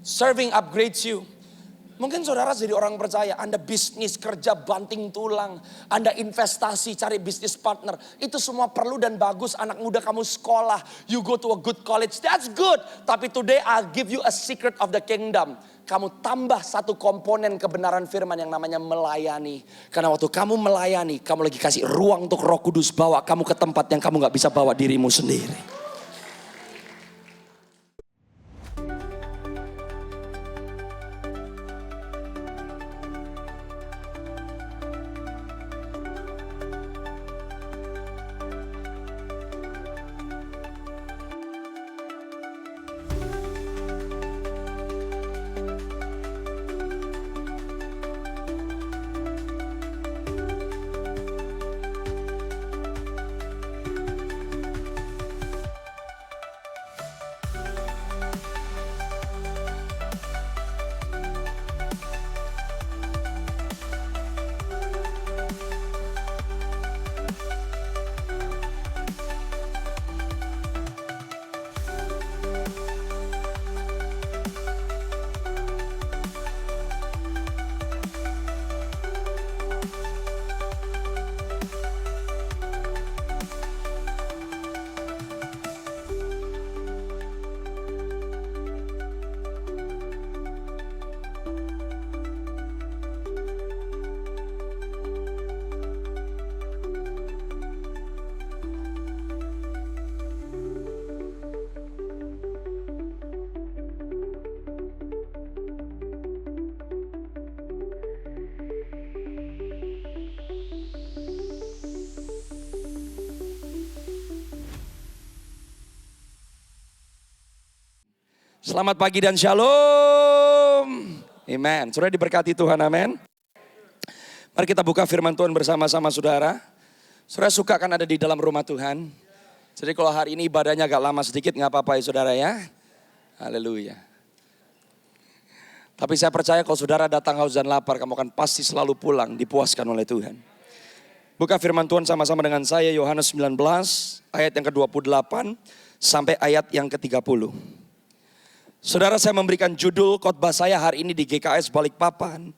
Serving upgrades you. Mungkin saudara jadi orang percaya, Anda bisnis, kerja, banting tulang. Anda investasi, cari bisnis partner. Itu semua perlu dan bagus. Anak muda kamu sekolah, you go to a good college, that's good. Tapi today I'll give you a secret of the kingdom. Kamu tambah satu komponen kebenaran firman yang namanya melayani. Karena waktu kamu melayani, kamu lagi kasih ruang untuk Roh Kudus bawa kamu ke tempat yang kamu gak bisa bawa dirimu sendiri. Selamat pagi dan shalom. Amen. Saudara diberkati Tuhan, amin. Mari kita buka firman Tuhan bersama-sama saudara. Saudara suka kan ada di dalam rumah Tuhan. Jadi kalau hari ini ibadahnya agak lama sedikit gak apa-apa ya saudara ya. Haleluya. Tapi saya percaya kalau saudara datang haus dan lapar, kamu akan pasti selalu pulang dipuaskan oleh Tuhan. Buka firman Tuhan sama-sama dengan saya, Yohanes 19 ayat yang ke-28 sampai ayat yang ke-30. Saudara, saya memberikan judul khotbah saya hari ini di GKS Balikpapan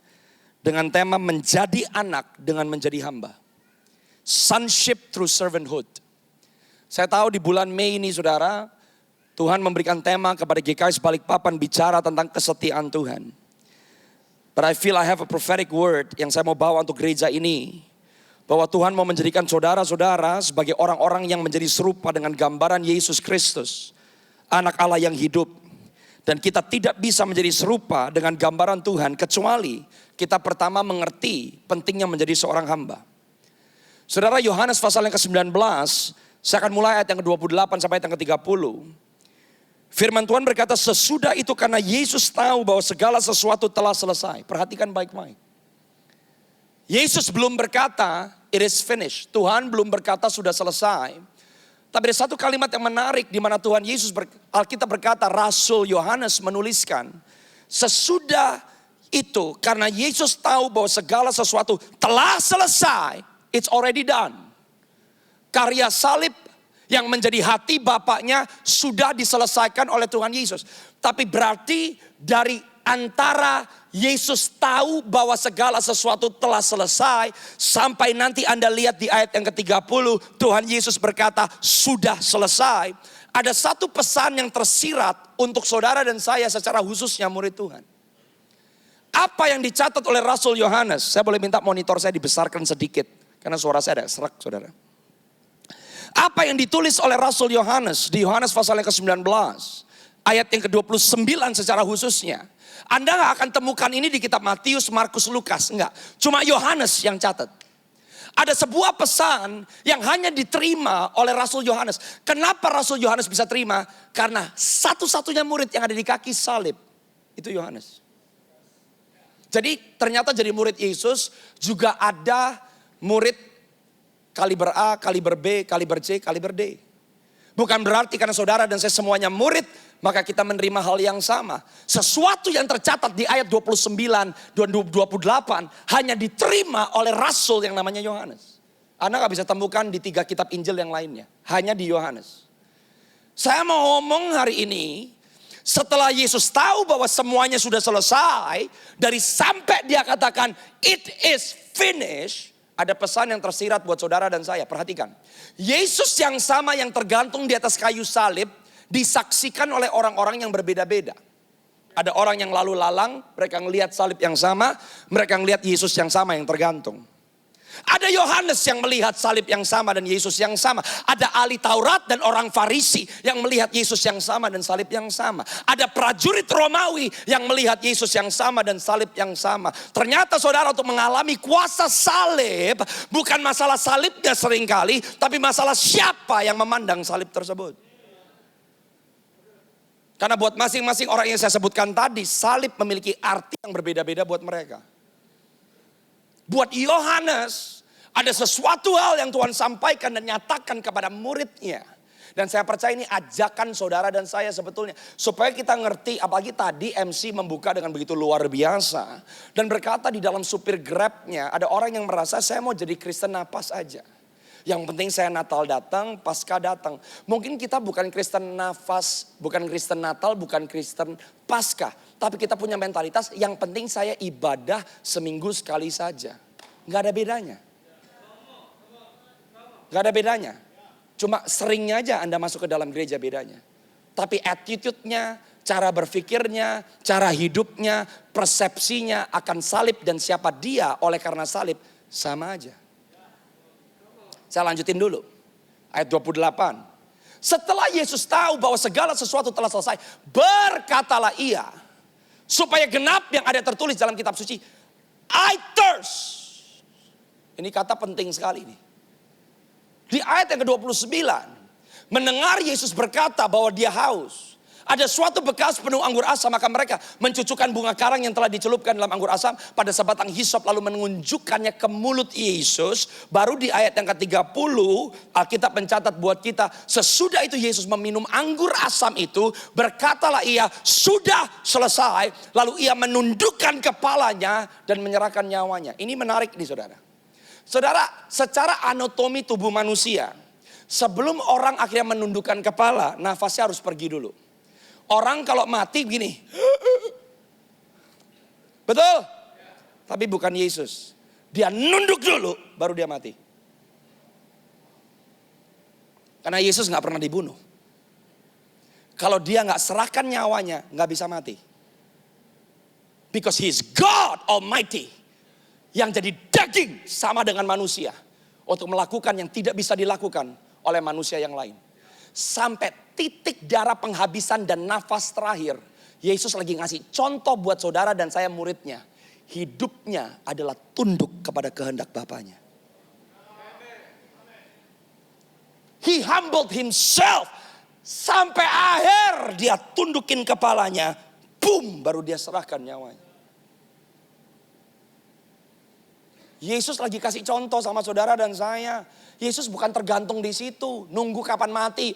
dengan tema menjadi anak dengan menjadi hamba. Sonship through servanthood. Saya tahu di bulan Mei ini saudara, Tuhan memberikan tema kepada GKS Balikpapan bicara tentang kesetiaan Tuhan. But I feel I have a prophetic word yang saya mau bawa untuk gereja ini. Bahwa Tuhan mau menjadikan saudara-saudara sebagai orang-orang yang menjadi serupa dengan gambaran Yesus Kristus. Anak Allah yang hidup. Dan kita tidak bisa menjadi serupa dengan gambaran Tuhan kecuali kita pertama mengerti pentingnya menjadi seorang hamba. Saudara, Yohanes pasal yang ke-19, saya akan mulai ayat yang ke-28 sampai ayat yang ke-30. Firman Tuhan berkata, sesudah itu karena Yesus tahu bahwa segala sesuatu telah selesai. Perhatikan baik-baik. Yesus belum berkata, it is finished. Tuhan belum berkata sudah selesai. Tapi ada satu kalimat yang menarik di mana Tuhan Yesus, Alkitab berkata, Rasul Yohanes menuliskan, sesudah itu karena Yesus tahu bahwa segala sesuatu telah selesai, it's already done. Karya salib yang menjadi hati Bapaknya sudah diselesaikan oleh Tuhan Yesus. Tapi berarti dari antara Yesus tahu bahwa segala sesuatu telah selesai sampai nanti Anda lihat di ayat yang ke-30 Tuhan Yesus berkata sudah selesai. Ada satu pesan yang tersirat untuk saudara dan saya secara khususnya murid Tuhan. Apa yang dicatat oleh Rasul Yohanes? Saya boleh minta monitor saya dibesarkan sedikit karena suara saya ada serak saudara. Apa yang ditulis oleh Rasul Yohanes di Yohanes pasal yang ke-19 ayat yang ke-29 secara khususnya. Anda gak akan temukan ini di kitab Matius, Markus, Lukas. Enggak. Cuma Yohanes yang catat. Ada sebuah pesan yang hanya diterima oleh Rasul Yohanes. Kenapa Rasul Yohanes bisa terima? Karena satu-satunya murid yang ada di kaki salib. Itu Yohanes. Jadi ternyata jadi murid Yesus juga ada murid kaliber A, kaliber B, kaliber C, kaliber D. Bukan berarti karena saudara dan saya semuanya murid, maka kita menerima hal yang sama. Sesuatu yang tercatat di ayat 29 dan 28 hanya diterima oleh Rasul yang namanya Yohanes. Anda gak bisa temukan di 3 kitab Injil yang lainnya. Hanya di Yohanes. Saya mau ngomong hari ini, Setelah Yesus tahu bahwa semuanya sudah selesai, dari sampai dia katakan it is finished, ada pesan yang tersirat buat saudara dan saya. Perhatikan, Yesus yang sama yang tergantung di atas kayu salib disaksikan oleh orang-orang yang berbeda-beda. Ada orang yang lalu lalang, mereka ngelihat salib yang sama, mereka ngelihat Yesus yang sama yang tergantung. Ada Yohanes yang melihat salib yang sama dan Yesus yang sama. Ada ahli Taurat dan orang Farisi yang melihat Yesus yang sama dan salib yang sama. Ada prajurit Romawi yang melihat Yesus yang sama dan salib yang sama. Ternyata saudara, untuk mengalami kuasa salib, bukan masalah salibnya seringkali, tapi masalah siapa yang memandang salib tersebut. Karena buat masing-masing orang yang saya sebutkan tadi, salib memiliki arti yang berbeda-beda buat mereka. Buat Yohanes, ada sesuatu hal yang Tuhan sampaikan dan nyatakan kepada muridnya. Dan saya percaya ini ajakan saudara dan saya sebetulnya. Supaya kita ngerti, apalagi tadi MC membuka dengan begitu luar biasa. Dan berkata di dalam supir Grabnya, ada orang yang merasa saya mau jadi Kristen nafas aja. Yang penting saya Natal datang, Paskah datang. Mungkin kita bukan Kristen nafas, bukan Kristen Natal, bukan Kristen Paskah. Tapi kita punya mentalitas yang penting saya ibadah seminggu sekali saja. Gak ada bedanya. Gak ada bedanya. Cuma seringnya aja Anda masuk ke dalam gereja bedanya. Tapi attitude-nya, cara berpikirnya, cara hidupnya, persepsinya akan salib dan siapa dia oleh karena salib sama aja. Saya lanjutin dulu. Ayat 28. Setelah Yesus tahu bahwa segala sesuatu telah selesai, berkatalah ia, supaya genap yang ada tertulis dalam kitab suci, I thirst. Ini kata penting sekali nih. Di ayat yang ke-29, mendengar Yesus berkata bahwa dia haus. Ada suatu bekas penuh anggur asam, maka mereka mencucukkan bunga karang yang telah dicelupkan dalam anggur asam pada sebatang hisop lalu menunjukkannya ke mulut Yesus. Baru di ayat yang ke-30 Alkitab mencatat buat kita, sesudah itu Yesus meminum anggur asam itu, berkatalah ia, sudah selesai. Lalu ia menundukkan kepalanya dan menyerahkan nyawanya. Ini menarik nih saudara. Saudara, secara anatomi tubuh manusia, sebelum orang akhirnya menundukkan kepala, nafasnya harus pergi dulu. Orang kalau mati begini. Betul? Tapi bukan Yesus. Dia nunduk dulu baru dia mati. Karena Yesus gak pernah dibunuh. Kalau dia gak serahkan nyawanya, gak bisa mati. Because he is God Almighty. Yang jadi daging sama dengan manusia. Untuk melakukan yang tidak bisa dilakukan oleh manusia yang lain. Sampai titik darah penghabisan dan nafas terakhir. Yesus lagi ngasih contoh buat saudara dan saya muridnya. Hidupnya adalah tunduk kepada kehendak Bapanya. He humbled himself. Sampai akhir dia tundukin kepalanya. Boom, baru dia serahkan nyawanya. Yesus lagi kasih contoh sama saudara dan saya. Yesus bukan tergantung di situ. Nunggu kapan mati.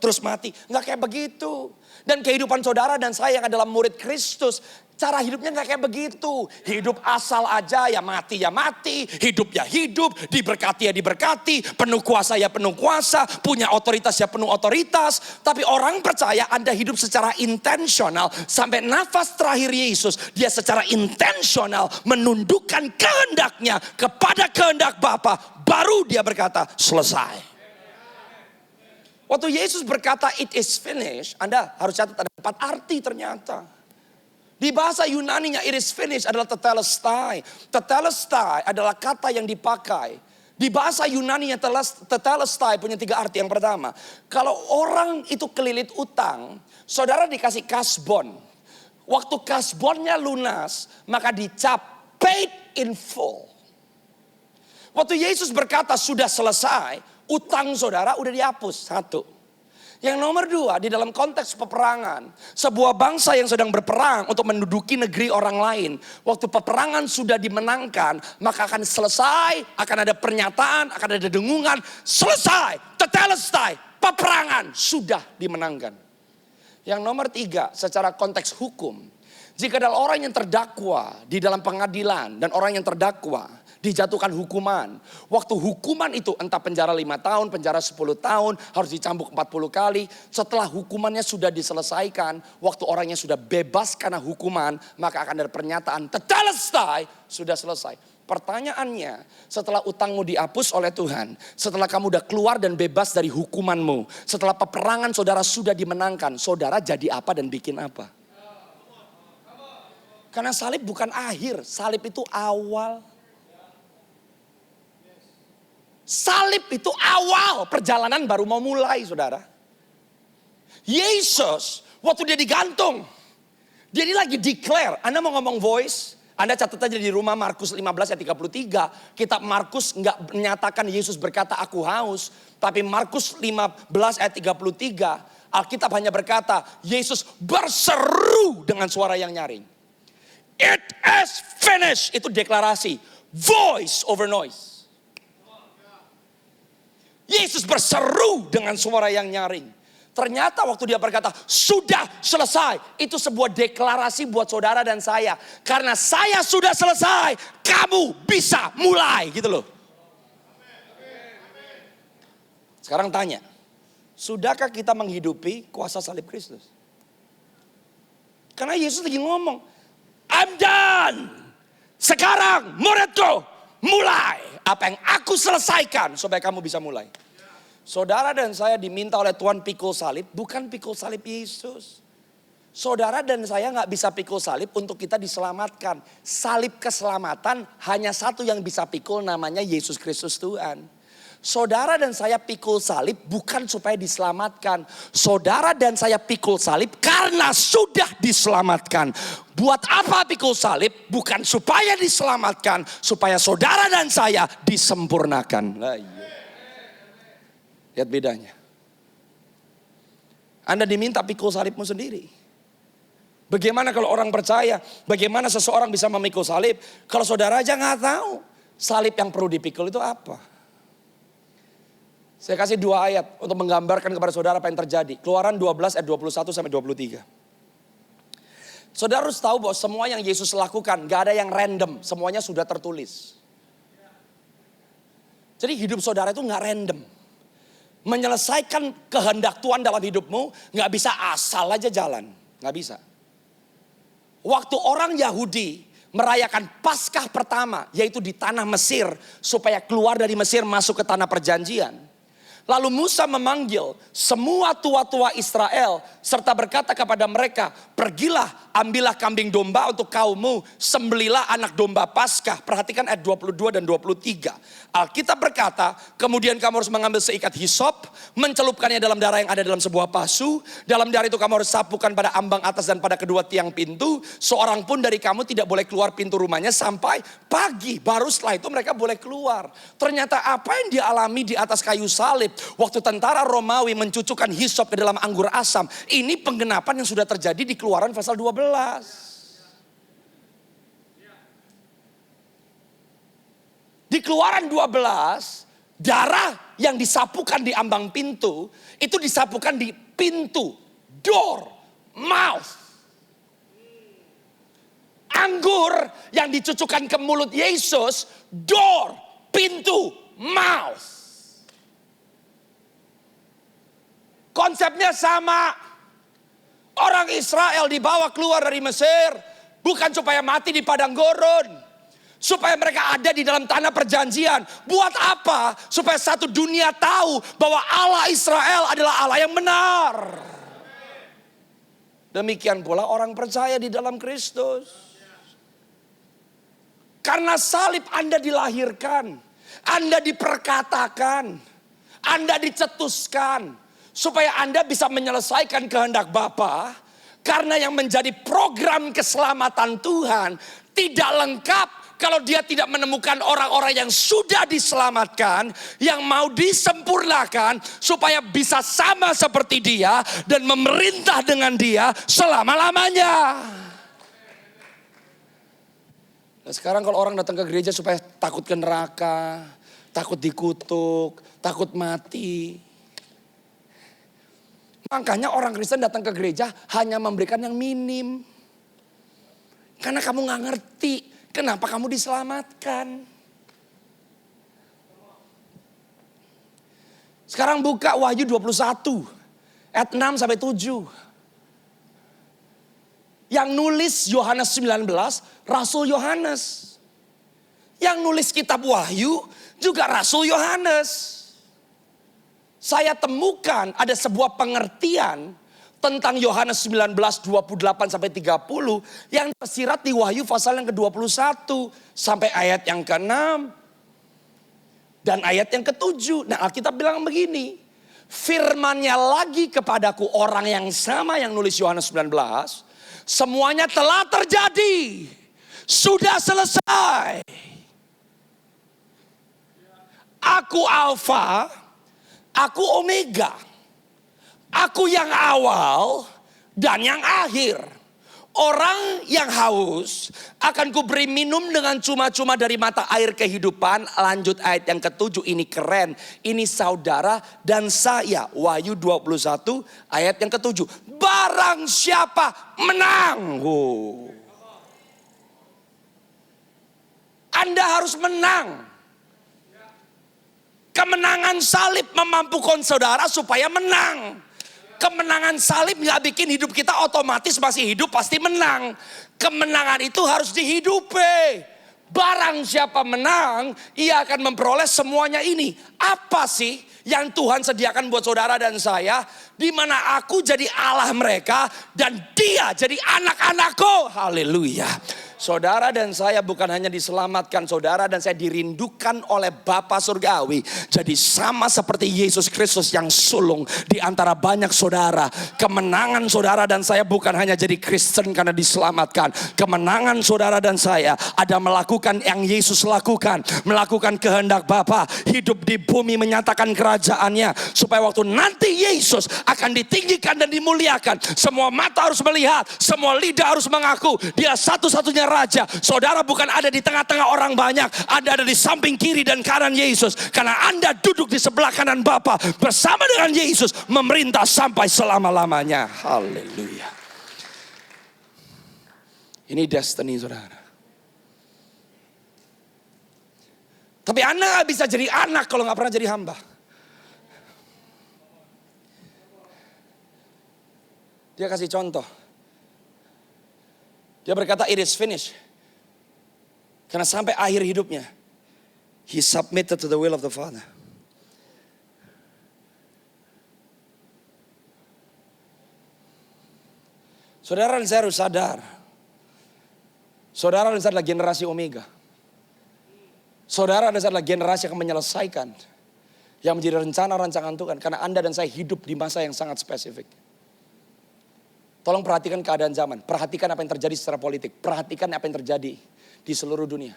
Terus mati. Nggak kayak begitu. Dan kehidupan saudara dan saya yang adalah murid Kristus. Cara hidupnya nggak kayak begitu. Hidup asal aja, ya mati ya mati. Hidup ya hidup. Diberkati ya diberkati. Penuh kuasa ya penuh kuasa. Punya otoritas ya penuh otoritas. Tapi orang percaya Anda hidup secara intensional. Sampai nafas terakhir Yesus. Dia secara intensional menundukkan kehendaknya kepada kehendak Bapa. Baru dia berkata selesai. Waktu Yesus berkata it is finished. Anda harus catat ada 4 arti ternyata. Di bahasa Yunaninya it is finished adalah tetelestai. Tetelestai adalah kata yang dipakai. Di bahasa Yunaninya tetelestai punya 3 arti. Yang pertama, kalau orang itu kelilit utang, saudara dikasih kasbon. Waktu kasbonnya lunas, maka dicap paid in full. Waktu Yesus berkata sudah selesai, utang saudara udah dihapus. 1. Yang nomor 2, di dalam konteks peperangan. Sebuah bangsa yang sedang berperang untuk menduduki negeri orang lain. Waktu peperangan sudah dimenangkan, maka akan selesai, akan ada pernyataan, akan ada dengungan. Selesai, tetelestai, peperangan sudah dimenangkan. Yang nomor 3, secara konteks hukum. Jika ada orang yang terdakwa di dalam pengadilan dan orang yang terdakwa dijatuhkan hukuman. Waktu hukuman itu entah penjara 5 tahun, penjara 10 tahun, harus dicambuk 40 kali. Setelah hukumannya sudah diselesaikan, waktu orangnya sudah bebas karena hukuman, maka akan ada pernyataan tetelestai, sudah selesai. Pertanyaannya, setelah utangmu dihapus oleh Tuhan, setelah kamu udah keluar dan bebas dari hukumanmu, setelah peperangan saudara sudah dimenangkan, saudara jadi apa dan bikin apa? Karena salib bukan akhir, salib itu awal. Salib itu awal, perjalanan baru mau mulai, saudara. Yesus, waktu dia digantung, dia ini lagi declare. Anda mau ngomong voice, Anda catat aja di rumah Markus 15 ayat 33. Kitab Markus nggak menyatakan Yesus berkata aku haus. Tapi Markus 15 ayat 33, Alkitab hanya berkata Yesus berseru dengan suara yang nyaring. It is finished. Itu deklarasi. Voice over noise. Yesus berseru dengan suara yang nyaring. Ternyata waktu dia berkata sudah selesai. Itu sebuah deklarasi buat saudara dan saya. Karena saya sudah selesai. Kamu bisa mulai gitu loh. Sekarang tanya. Sudahkah kita menghidupi kuasa salib Kristus? Karena Yesus lagi ngomong. I'm done. Sekarang muridku mulai. Apa yang aku selesaikan supaya kamu bisa mulai. Saudara dan saya diminta oleh Tuhan pikul salib. Bukan pikul salib Yesus. Saudara dan saya gak bisa pikul salib untuk kita diselamatkan. Salib keselamatan hanya satu yang bisa pikul, namanya Yesus Kristus Tuhan. Saudara dan saya pikul salib bukan supaya diselamatkan. Saudara dan saya pikul salib karena sudah diselamatkan. Buat apa pikul salib? Bukan supaya diselamatkan. Supaya saudara dan saya disempurnakan. Nah, iya. Lihat bedanya. Anda diminta pikul salibmu sendiri. Bagaimana kalau orang percaya? Bagaimana seseorang bisa memikul salib? Kalau saudara aja gak tahu. Salib yang perlu dipikul itu apa? Saya kasih 2 ayat untuk menggambarkan kepada saudara apa yang terjadi. Keluaran 12 ayat 21 sampai 23. Saudara harus tahu bahwa semua yang Yesus lakukan gak ada yang random. Semuanya sudah tertulis. Jadi hidup saudara itu gak random. Menyelesaikan kehendak Tuhan dalam hidupmu gak bisa asal aja jalan. Gak bisa. Waktu orang Yahudi merayakan Paskah pertama, yaitu di tanah Mesir, supaya keluar dari Mesir masuk ke tanah perjanjian. Lalu Musa memanggil semua tua-tua Israel serta berkata kepada mereka, pergilah ambillah kambing domba untuk kaummu, sembelilah anak domba Paskah. Perhatikan ayat 22 dan 23. Alkitab berkata, kemudian kamu harus mengambil seikat hisop, mencelupkannya dalam darah yang ada dalam sebuah pasu. Dalam darah itu kamu harus sapukan pada ambang atas dan pada kedua tiang pintu. Seorang pun dari kamu tidak boleh keluar pintu rumahnya sampai pagi. Baru setelah itu mereka boleh keluar. Ternyata apa yang dialami di atas kayu salib, waktu tentara Romawi mencucukkan hisop ke dalam anggur asam, ini penggenapan yang sudah terjadi di Keluaran pasal 12. Di Keluaran 12, darah yang disapukan di ambang pintu, itu disapukan di pintu, door, mouth. Anggur yang dicucukkan ke mulut Yesus, door, pintu, mouth. Konsepnya sama. Orang Israel dibawa keluar dari Mesir bukan supaya mati di padang gurun. Supaya mereka ada di dalam tanah perjanjian. Buat apa? Supaya satu dunia tahu bahwa Allah Israel adalah Allah yang benar. Demikian pula orang percaya di dalam Kristus. Karena salib Anda dilahirkan. Anda diperkatakan. Anda dicetuskan. Supaya Anda bisa menyelesaikan kehendak Bapa. Karena yang menjadi program keselamatan Tuhan tidak lengkap kalau dia tidak menemukan orang-orang yang sudah diselamatkan, yang mau disempurnakan supaya bisa sama seperti dia dan memerintah dengan dia selama-lamanya. Nah, sekarang kalau orang datang ke gereja supaya takut ke neraka, takut dikutuk, takut mati. Makanya orang Kristen datang ke gereja hanya memberikan yang minim. Karena kamu gak ngerti kenapa kamu diselamatkan. Sekarang buka Wahyu 21 ayat 6 sampai 7. Yang nulis Yohanes 19, Rasul Yohanes. Yang nulis kitab Wahyu juga Rasul Yohanes. Saya temukan ada sebuah pengertian tentang Yohanes 19, 28 sampai 30 yang tersirat di Wahyu pasal yang ke-21 sampai ayat yang ke-6 dan ayat yang ke-7. Nah, Alkitab bilang begini, firman-Nya lagi kepadaku, orang yang sama yang nulis Yohanes 19, semuanya telah terjadi, sudah selesai. Aku Alfa, aku Omega. Aku yang awal dan yang akhir. Orang yang haus akan kuberi minum dengan cuma-cuma dari mata air kehidupan. Lanjut ayat yang ke-7, ini keren. Ini saudara dan saya. Wahyu 21 ayat yang ke-7. Barang siapa menang. Anda harus menang. Kemenangan salib memampukan saudara supaya menang. Kemenangan salib gak bikin hidup kita otomatis masih hidup pasti menang. Kemenangan itu harus dihidupi. Barang siapa menang, ia akan memperoleh semuanya ini. Apa sih yang Tuhan sediakan buat saudara dan saya? Di mana aku jadi Allah mereka dan dia jadi anak-anakku. Haleluya. Saudara dan saya bukan hanya diselamatkan, saudara dan saya dirindukan oleh Bapa Surgawi. Jadi sama seperti Yesus Kristus yang sulung di antara banyak saudara. Kemenangan saudara dan saya bukan hanya jadi Kristen karena diselamatkan. Kemenangan saudara dan saya ada melakukan yang Yesus lakukan. Melakukan kehendak Bapa, hidup di bumi menyatakan kerajaannya. Supaya waktu nanti Yesus akan ditinggikan dan dimuliakan. Semua mata harus melihat, semua lidah harus mengaku dia satu-satunya raja. Saudara bukan ada di tengah-tengah orang banyak. Anda ada di samping kiri dan kanan Yesus. Karena Anda duduk di sebelah kanan Bapa bersama dengan Yesus memerintah sampai selama-lamanya. Haleluya. Ini destiny saudara. Tapi Anda gak bisa jadi anak kalau gak pernah jadi hamba. Dia kasih contoh. Dia berkata it is finished. Karena sampai akhir hidupnya he submitted to the will of the Father. Saudara dan saya harus sadar. Saudara dan saya adalah generasi Omega. Saudara dan saya adalah generasi yang akan menyelesaikan yang menjadi rencana rancangan Tuhan. Karena Anda dan saya hidup di masa yang sangat spesifik. Tolong perhatikan keadaan zaman. Perhatikan apa yang terjadi secara politik. Perhatikan apa yang terjadi di seluruh dunia.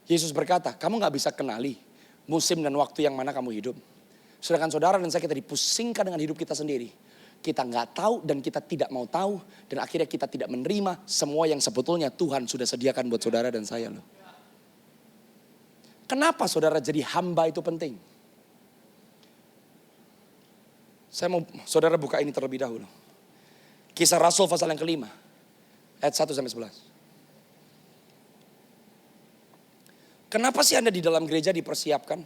Yesus berkata, kamu gak bisa kenali musim dan waktu yang mana kamu hidup. Sedangkan saudara dan saya kita dipusingkan dengan hidup kita sendiri. Kita gak tahu dan kita tidak mau tahu. Dan akhirnya kita tidak menerima semua yang sebetulnya Tuhan sudah sediakan buat saudara dan saya loh. Kenapa saudara jadi hamba itu penting? Saya mau saudara buka ini terlebih dahulu. Kisah Rasul pasal yang ke-5. Ayat 1 sampai 11. Kenapa sih Anda di dalam gereja dipersiapkan?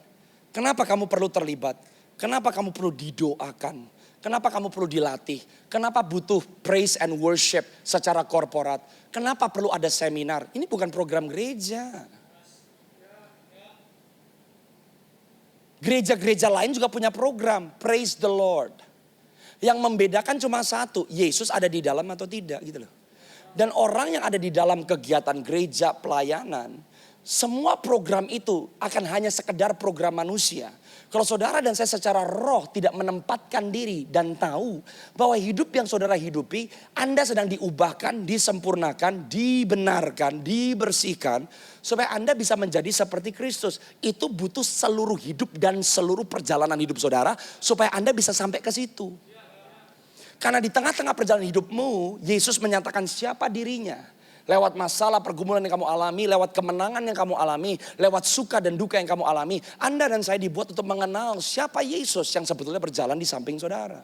Kenapa kamu perlu terlibat? Kenapa kamu perlu didoakan? Kenapa kamu perlu dilatih? Kenapa butuh praise and worship secara korporat? Kenapa perlu ada seminar? Ini bukan program gereja. Gereja-gereja lain juga punya program. Praise the Lord. Yang membedakan cuma satu, Yesus ada di dalam atau tidak gitu loh. Dan orang yang ada di dalam kegiatan gereja pelayanan, semua program itu akan hanya sekedar program manusia. Kalau saudara dan saya secara roh tidak menempatkan diri dan tahu bahwa hidup yang saudara hidupi, Anda sedang diubahkan, disempurnakan, dibenarkan, dibersihkan. Supaya Anda bisa menjadi seperti Kristus. Itu butuh seluruh hidup dan seluruh perjalanan hidup saudara. Supaya Anda bisa sampai ke situ. Karena di tengah-tengah perjalanan hidupmu, Yesus menyatakan siapa dirinya. Lewat masalah pergumulan yang kamu alami, lewat kemenangan yang kamu alami, lewat suka dan duka yang kamu alami. Anda dan saya dibuat untuk mengenal siapa Yesus yang sebetulnya berjalan di samping saudara.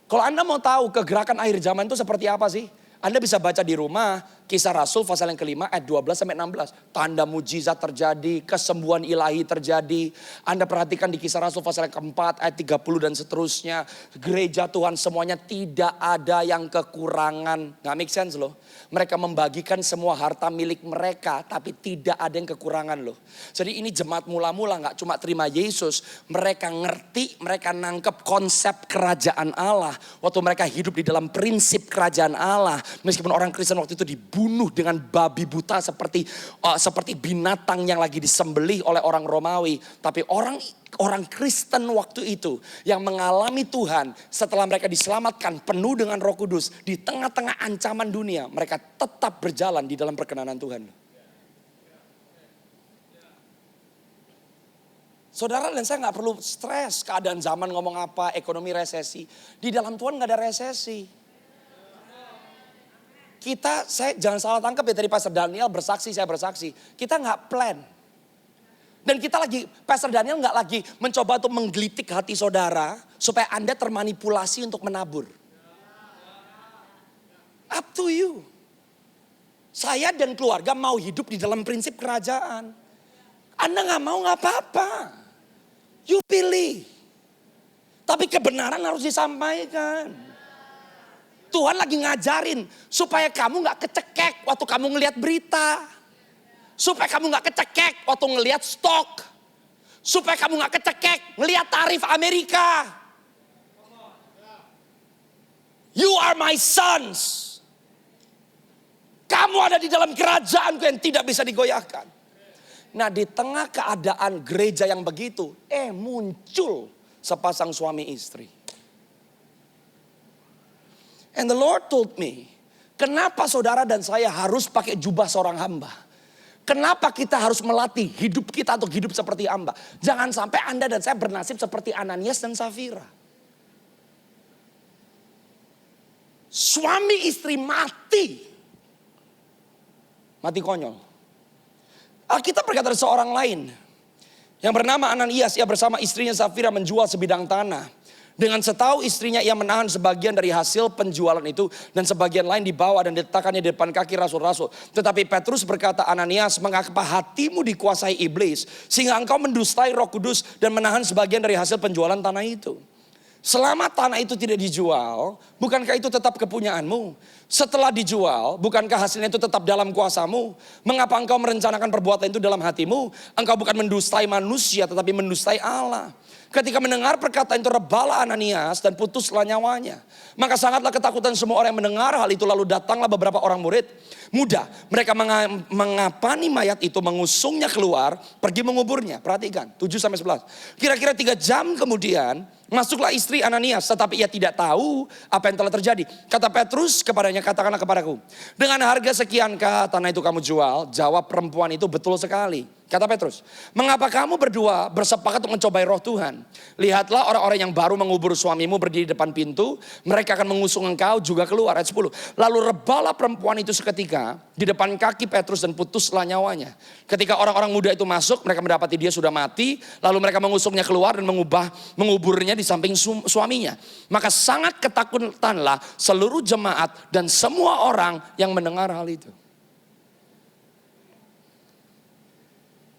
Kalau Anda mau tahu kegerakan akhir zaman itu seperti apa sih? Anda bisa baca di rumah Kisah Rasul pasal yang kelima ayat 12 sampai 16. Tanda mujizat terjadi, kesembuhan ilahi terjadi. Anda perhatikan di Kisah Rasul pasal yang keempat ayat 30 dan seterusnya. Gereja Tuhan semuanya tidak ada yang kekurangan. Nggak make sense loh. Mereka membagikan semua harta milik mereka tapi tidak ada yang kekurangan loh. Jadi ini jemaat mula-mula nggak cuma terima Yesus. Mereka ngerti, mereka nangkep konsep kerajaan Allah. Waktu mereka hidup di dalam prinsip kerajaan Allah. Meskipun orang Kristen waktu itu dibunuh dengan babi buta seperti binatang yang lagi disembelih oleh orang Romawi. Tapi orang Kristen waktu itu yang mengalami Tuhan setelah mereka diselamatkan penuh dengan Roh Kudus. Di tengah-tengah ancaman dunia mereka tetap berjalan di dalam perkenanan Tuhan. Saudara dan saya gak perlu stres keadaan zaman ngomong apa, ekonomi resesi. Di dalam Tuhan gak ada resesi. Saya jangan salah tangkap ya, tadi Pastor Daniel bersaksi, saya bersaksi. Kita gak plan. Dan Pastor Daniel gak lagi mencoba untuk menggelitik hati saudara supaya Anda termanipulasi untuk menabur. Up to you. Saya dan keluarga mau hidup di dalam prinsip kerajaan. Anda gak mau gak apa-apa. You pilih. Tapi kebenaran harus disampaikan. Tuhan lagi ngajarin supaya kamu gak kecekek waktu kamu ngelihat berita. Supaya kamu gak kecekek waktu ngelihat stok. Supaya kamu gak kecekek ngelihat tarif Amerika. You are my sons. Kamu ada di dalam kerajaanku yang tidak bisa digoyahkan. Nah di tengah keadaan gereja yang begitu, muncul sepasang suami istri. And the Lord told me, kenapa saudara dan saya harus pakai jubah seorang hamba? Kenapa kita harus melatih hidup kita untuk hidup seperti hamba? Jangan sampai Anda dan saya bernasib seperti Ananias dan Safira. Suami istri mati. Mati konyol. Alkitab berkata seorang lain yang bernama Ananias, ia bersama istrinya Safira menjual sebidang tanah. Dengan setahu istrinya ia menahan sebagian dari hasil penjualan itu dan sebagian lain dibawa dan diletakkannya di depan kaki rasul-rasul. Tetapi Petrus berkata, Ananias, mengapa hatimu dikuasai iblis sehingga engkau mendustai Roh Kudus dan menahan sebagian dari hasil penjualan tanah itu? Selama tanah itu tidak dijual, bukankah itu tetap kepunyaanmu? Setelah dijual, bukankah hasilnya itu tetap dalam kuasamu? Mengapa engkau merencanakan perbuatan itu dalam hatimu? Engkau bukan mendustai manusia tetapi mendustai Allah. Ketika mendengar perkataan itu rebalah Ananias dan putuslah nyawanya. Maka sangatlah ketakutan semua orang yang mendengar hal itu. Lalu datanglah beberapa orang murid muda. Mereka mengapani mayat itu, mengusungnya keluar, pergi menguburnya. Perhatikan 7-11. Kira-kira 3 jam kemudian masuklah istri Ananias, tetapi ia tidak tahu apa yang telah terjadi. Kata Petrus kepadanya, katakanlah kepadaku, dengan harga sekiankah tanah itu kamu jual? Jawab perempuan itu, betul sekali. Kata Petrus, mengapa kamu berdua bersepakat untuk mencobai roh Tuhan? Lihatlah orang-orang yang baru mengubur suamimu berdiri di depan pintu. Mereka akan mengusung engkau juga keluar. Ayat 10. Lalu rebalah perempuan itu seketika di depan kaki Petrus dan putuslah nyawanya. Ketika orang-orang muda itu masuk, mereka mendapati dia sudah mati. Lalu mereka mengusungnya keluar dan menguburnya di samping suaminya. Maka sangat ketakutanlah seluruh jemaat dan semua orang yang mendengar hal itu.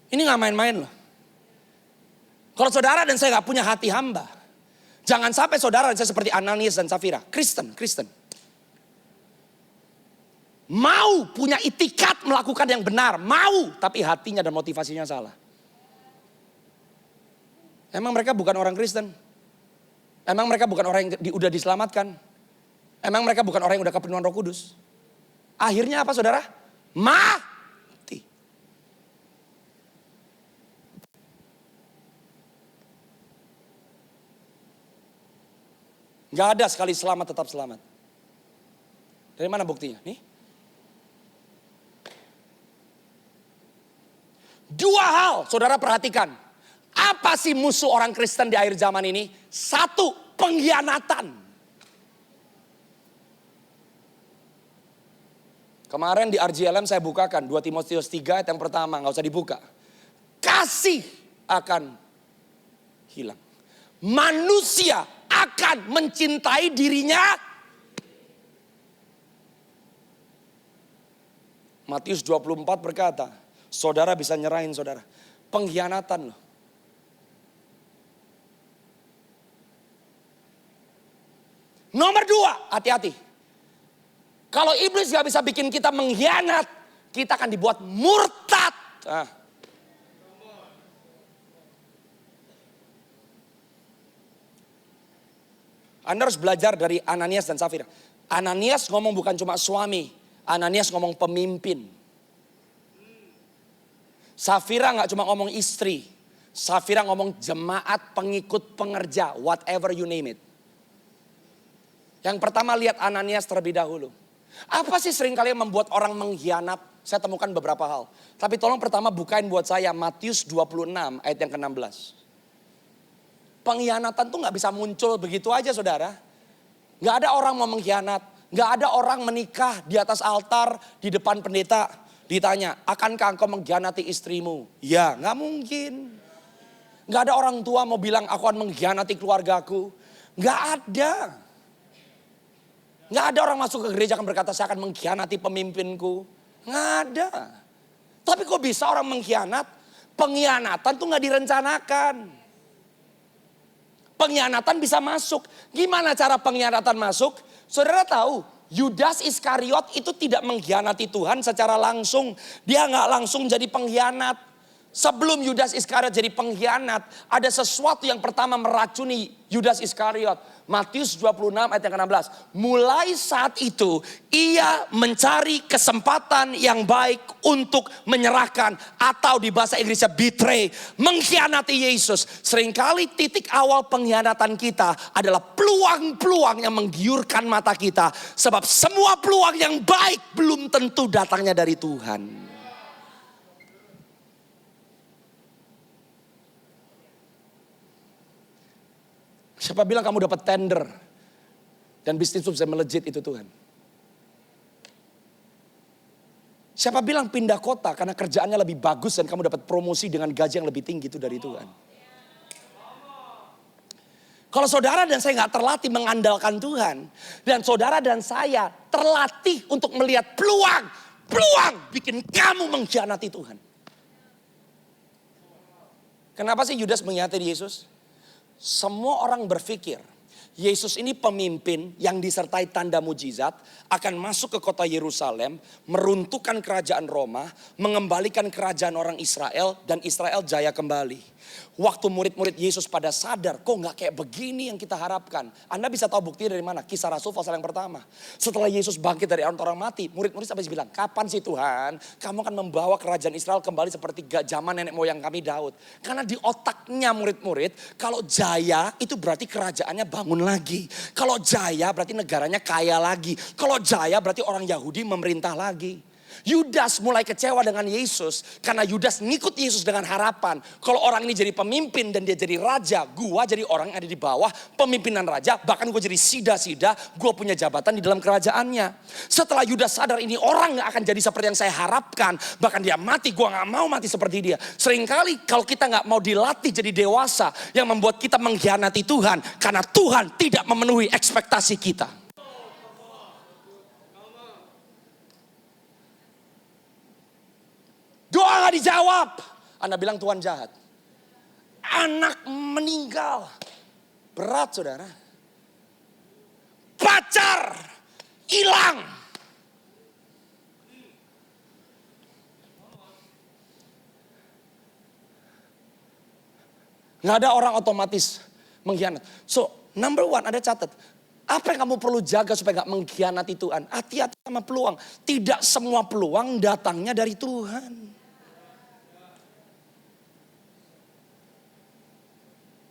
Ini gak main-main loh. Kalau saudara dan saya gak punya hati hamba, jangan sampai saudara dan saya seperti Ananias dan Safira. Kristen. Mau punya itikat melakukan yang benar. Mau, tapi hatinya dan motivasinya salah. Emang mereka bukan orang Kristen? Emang mereka bukan orang yang udah diselamatkan? Emang mereka bukan orang yang udah kepenuhan Roh Kudus? Akhirnya apa saudara? Mati. Gak ada sekali selamat tetap selamat. Dari mana buktinya? Nih. 2 hal saudara perhatikan. Apa sih musuh orang Kristen di akhir zaman ini? 1, pengkhianatan. Kemarin di RGLM saya bukakan 2 Timotius 3 ayat yang pertama, gak usah dibuka. Kasih akan hilang. Manusia akan mencintai dirinya. Matius 24 berkata, saudara bisa nyerahin saudara. Pengkhianatan loh. Nomor 2, hati-hati. Kalau iblis gak bisa bikin kita mengkhianat, kita akan dibuat murtad. Anda harus belajar dari Ananias dan Safira. Ananias ngomong bukan cuma suami, Ananias ngomong pemimpin. Safira gak cuma ngomong istri, Safira ngomong jemaat, pengikut, pengerja, whatever you name it. Yang pertama lihat Ananias terlebih dahulu. Apa sih seringkali yang membuat orang mengkhianat? Saya temukan beberapa hal. Tapi tolong pertama bukain buat saya Matius 26 ayat yang ke-16. Pengkhianatan tuh gak bisa muncul begitu aja saudara. Gak ada orang mau mengkhianat. Gak ada orang menikah di atas altar di depan pendeta. Ditanya, akankah engkau mengkhianati istrimu? Ya, gak mungkin. Gak ada orang tua mau bilang aku akan mengkhianati keluargaku. Gak ada. Gak ada orang masuk ke gereja akan berkata saya akan mengkhianati pemimpinku. Gak ada. Tapi kok bisa orang mengkhianat? Pengkhianatan tuh gak direncanakan. Pengkhianatan bisa masuk. Gimana cara pengkhianatan masuk? Saudara tahu Yudas Iskariot itu tidak mengkhianati Tuhan secara langsung. Dia gak langsung jadi pengkhianat. Sebelum Yudas Iskariot jadi pengkhianat, ada sesuatu yang pertama meracuni Yudas Iskariot. Matius 26 ayat yang ke-16. Mulai saat itu ia mencari kesempatan yang baik untuk menyerahkan atau di bahasa Inggrisnya betray, mengkhianati Yesus. Seringkali titik awal pengkhianatan kita adalah peluang-peluang yang menggiurkan mata kita. Sebab semua peluang yang baik belum tentu datangnya dari Tuhan. Siapa bilang kamu dapat tender dan bisnis itu bisa melejit itu Tuhan? Siapa bilang pindah kota karena kerjaannya lebih bagus dan kamu dapat promosi dengan gaji yang lebih tinggi itu dari Tuhan? Kalau saudara dan saya gak terlatih mengandalkan Tuhan, dan saudara dan saya terlatih untuk melihat peluang bikin kamu mengkhianati Tuhan. Kenapa sih Yudas mengkhianati Yesus? Semua orang berpikir Yesus ini pemimpin yang disertai tanda mujizat akan masuk ke kota Yerusalem, meruntuhkan kerajaan Roma, mengembalikan kerajaan orang Israel dan Israel jaya kembali. Waktu murid-murid Yesus pada sadar, kok gak kayak begini yang kita harapkan. Anda bisa tahu bukti dari mana? Kisah Rasul pasal yang pertama. Setelah Yesus bangkit dari orang mati, murid-murid sampai bilang, kapan sih Tuhan kamu akan membawa kerajaan Israel kembali seperti zaman nenek moyang kami Daud. Karena di otaknya murid-murid, kalau jaya itu berarti kerajaannya bangun lagi. Kalau jaya berarti negaranya kaya lagi. Kalau jaya berarti orang Yahudi memerintah lagi. Yudas mulai kecewa dengan Yesus karena Yudas ngikut Yesus dengan harapan. Kalau orang ini jadi pemimpin dan dia jadi raja, gua jadi orang yang ada di bawah pemimpinan raja. Bahkan gua jadi sida-sida, gua punya jabatan di dalam kerajaannya. Setelah Yudas sadar ini orang gak akan jadi seperti yang saya harapkan. Bahkan dia mati, gua gak mau mati seperti dia. Seringkali kalau kita gak mau dilatih jadi dewasa, yang membuat kita mengkhianati Tuhan. Karena Tuhan tidak memenuhi ekspektasi kita. Doa gak dijawab. Anda bilang Tuhan jahat. Anak meninggal. Berat saudara. Pacar hilang. Gak ada orang otomatis mengkhianat. So number one, ada catat. Apa yang kamu perlu jaga supaya gak mengkhianati Tuhan? Hati-hati sama peluang. Tidak semua peluang datangnya dari Tuhan.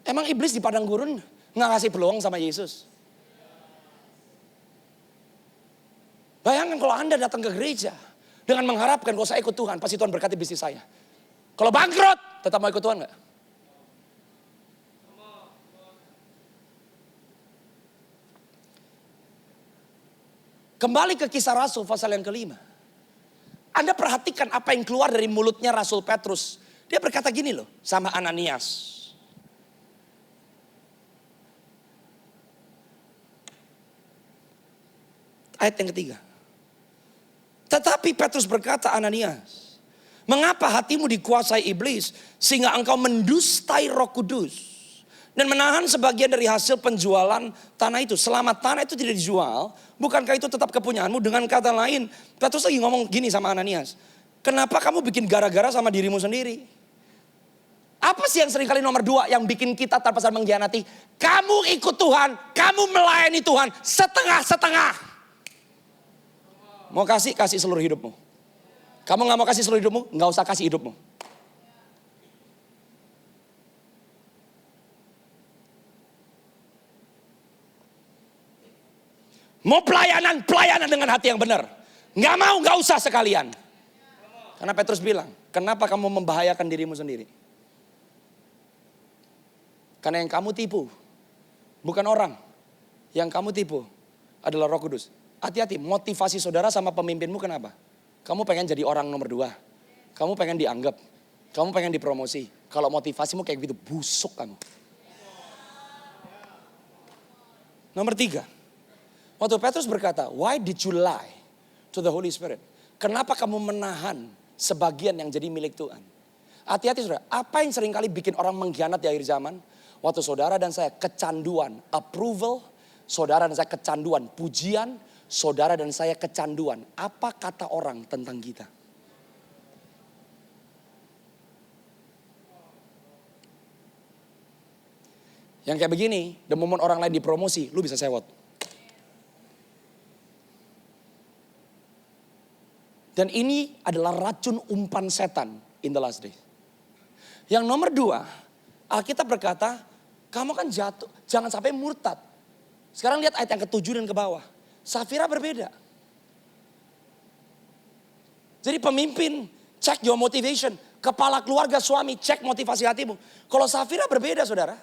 Emang iblis di padang gurun gak ngasih peluang sama Yesus? Bayangkan kalau Anda datang ke gereja dengan mengharapkan kalau saya ikut Tuhan, pasti Tuhan berkati bisnis saya. Kalau bangkrut, tetap mau ikut Tuhan gak? Kembali ke kisah Rasul pasal yang kelima. Anda perhatikan apa yang keluar dari mulutnya Rasul Petrus. Dia berkata gini loh sama Ananias. Ayat yang ketiga. Tetapi Petrus berkata, Ananias, mengapa hatimu dikuasai iblis sehingga engkau mendustai Roh Kudus dan menahan sebagian dari hasil penjualan tanah itu? Selama tanah itu tidak dijual, bukankah itu tetap kepunyaanmu? Dengan kata lain, Petrus lagi ngomong gini sama Ananias, kenapa kamu bikin gara-gara sama dirimu sendiri? Apa sih yang seringkali nomor 2 yang bikin kita tanpa sadar mengkhianati? Kamu ikut Tuhan, kamu melayani Tuhan setengah-setengah. Mau kasih seluruh hidupmu. Kamu gak mau kasih seluruh hidupmu, gak usah kasih hidupmu. Mau pelayanan dengan hati yang benar. Gak mau, gak usah sekalian. Karena Petrus bilang, kenapa kamu membahayakan dirimu sendiri? Karena yang kamu tipu bukan orang. Yang kamu tipu adalah Roh Kudus. Hati-hati, motivasi saudara sama pemimpinmu kenapa? Kamu pengen jadi orang nomor 2. Kamu pengen dianggap. Kamu pengen dipromosi. Kalau motivasimu kayak gitu, busuk kamu. Nomor 3. Waktu Petrus berkata, why did you lie to the Holy Spirit? Kenapa kamu menahan sebagian yang jadi milik Tuhan? Hati-hati saudara, apa yang seringkali bikin orang mengkhianat di akhir zaman? Waktu saudara dan saya kecanduan approval, saudara dan saya kecanduan pujian, saudara dan saya kecanduan apa kata orang tentang kita. Yang kayak begini, the moment orang lain dipromosi, lu bisa sewot. Dan ini adalah racun umpan setan in the last day. Yang nomor 2, Alkitab berkata, kamu kan jatuh, jangan sampai murtad. Sekarang lihat ayat yang ke-7 dan ke bawah. Safira berbeda. Jadi pemimpin, check your motivation. Kepala keluarga suami, cek motivasi hatimu. Kalau Safira berbeda saudara.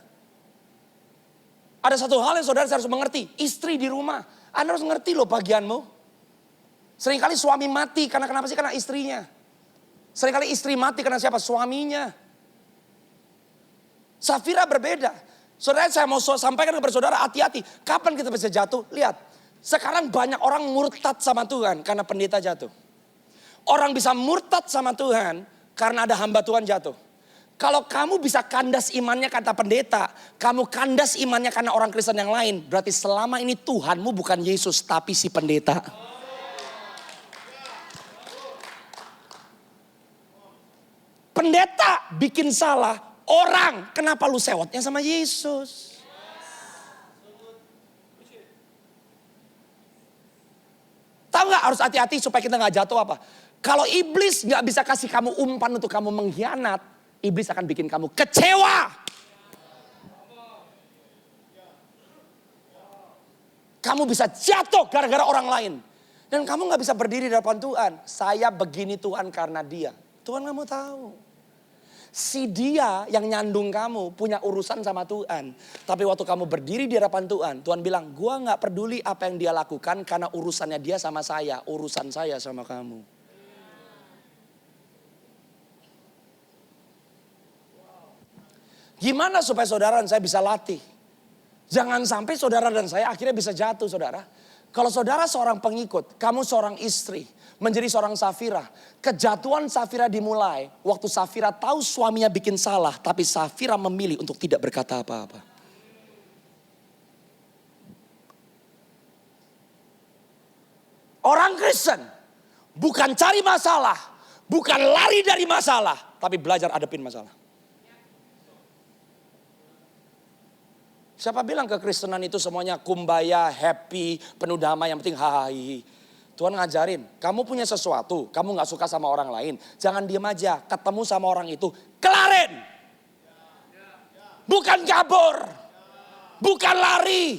Ada satu hal yang saudara harus mengerti. Istri di rumah, Anda harus ngerti loh bagianmu. Seringkali suami mati karena kenapa sih? Karena istrinya. Seringkali istri mati karena siapa? Suaminya. Safira berbeda. Saudara, saya mau sampaikan kepada saudara, hati-hati. Kapan kita bisa jatuh? Lihat, sekarang banyak orang murtad sama Tuhan karena pendeta jatuh. Orang bisa murtad sama Tuhan karena ada hamba Tuhan jatuh. Kalau kamu bisa kandas imannya kata pendeta, kamu kandas imannya karena orang Kristen yang lain, berarti selama ini Tuhanmu bukan Yesus tapi si pendeta. Pendeta bikin salah, orang kenapa lu sewotnya sama Yesus? Tahu gak harus hati-hati supaya kita gak jatuh apa? Kalau iblis gak bisa kasih kamu umpan untuk kamu mengkhianat, iblis akan bikin kamu kecewa. Kamu bisa jatuh gara-gara orang lain. Dan kamu gak bisa berdiri di depan Tuhan. Saya begini Tuhan karena dia. Tuhan gak mau tahu. Si dia yang nyandung kamu punya urusan sama Tuhan. Tapi waktu kamu berdiri di hadapan Tuhan, Tuhan bilang, gua gak peduli apa yang dia lakukan karena urusannya dia sama saya, urusan saya sama kamu. Gimana supaya saudara dan saya bisa latih? Jangan sampai saudara dan saya akhirnya bisa jatuh saudara. Kalau saudara seorang pengikut, kamu seorang istri, menjadi seorang Safira. Kejatuhan Safira dimulai waktu Safira tahu suaminya bikin salah, tapi Safira memilih untuk tidak berkata apa-apa. Orang Kristen bukan cari masalah, bukan lari dari masalah, tapi belajar hadapin masalah. Siapa bilang kekristenan itu semuanya kumbaya, happy, penuh damai, yang penting hahaha. Tuhan ngajarin, kamu punya sesuatu, kamu gak suka sama orang lain. Jangan diem aja, ketemu sama orang itu, kelarin. Bukan kabur, bukan lari,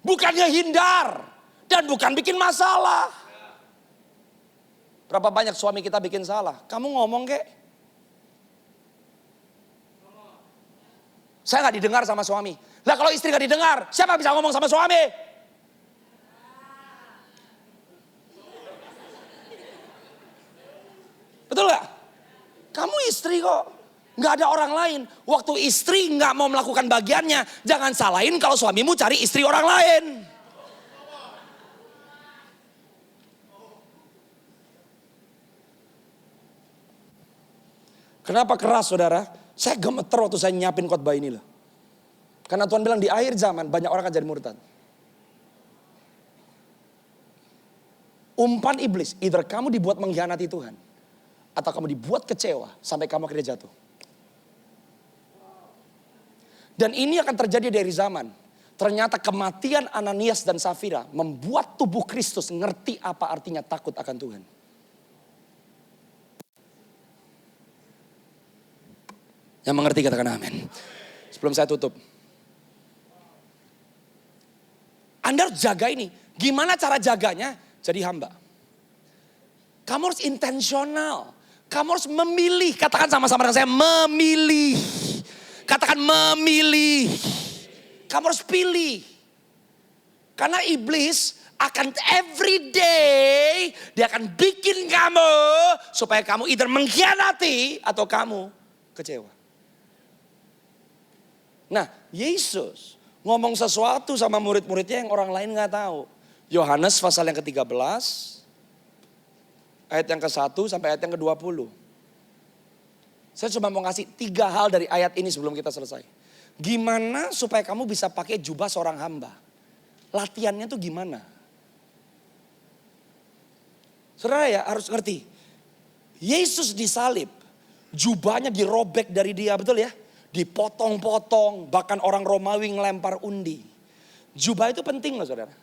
bukan ngehindar, dan bukan bikin masalah. Berapa banyak suami kita bikin salah, kamu ngomong kek. Saya gak didengar sama suami. Lah kalau istri gak didengar, siapa bisa ngomong sama suami? Betul gak? Kamu istri kok. Gak ada orang lain. Waktu istri gak mau melakukan bagiannya, jangan salahin kalau suamimu cari istri orang lain. Kenapa keras saudara? Saya gemeter waktu saya nyiapin khotbah ini loh. Karena Tuhan bilang di akhir zaman banyak orang akan jadi murtad. Umpan iblis, either kamu dibuat mengkhianati Tuhan, atau kamu dibuat kecewa sampai kamu akhirnya jatuh. Dan ini akan terjadi dari zaman. Ternyata kematian Ananias dan Safira membuat tubuh Kristus ngerti apa artinya takut akan Tuhan. Yang mengerti katakan amin. Sebelum saya tutup. Anda harus jaga ini. Gimana cara jaganya? Jadi hamba. Kamu harus intensional. Kamu harus memilih. Katakan sama-sama dengan saya, memilih. Katakan memilih. Kamu harus pilih. Karena iblis akan every day dia akan bikin kamu supaya kamu either mengkhianati atau kamu kecewa. Nah, Yesus ngomong sesuatu sama murid-muridnya yang orang lain gak tahu. Yohanes pasal yang ke-13, ayat yang ke-1 sampai ayat yang ke-20. Saya cuma mau ngasih 3 hal dari ayat ini sebelum kita selesai. Gimana supaya kamu bisa pakai jubah seorang hamba? Latihannya tuh gimana? Saudara ya harus ngerti. Yesus disalib, jubahnya dirobek dari dia, betul ya? Dipotong-potong, bahkan orang Romawi ngelempar undi. Jubah itu penting loh saudara.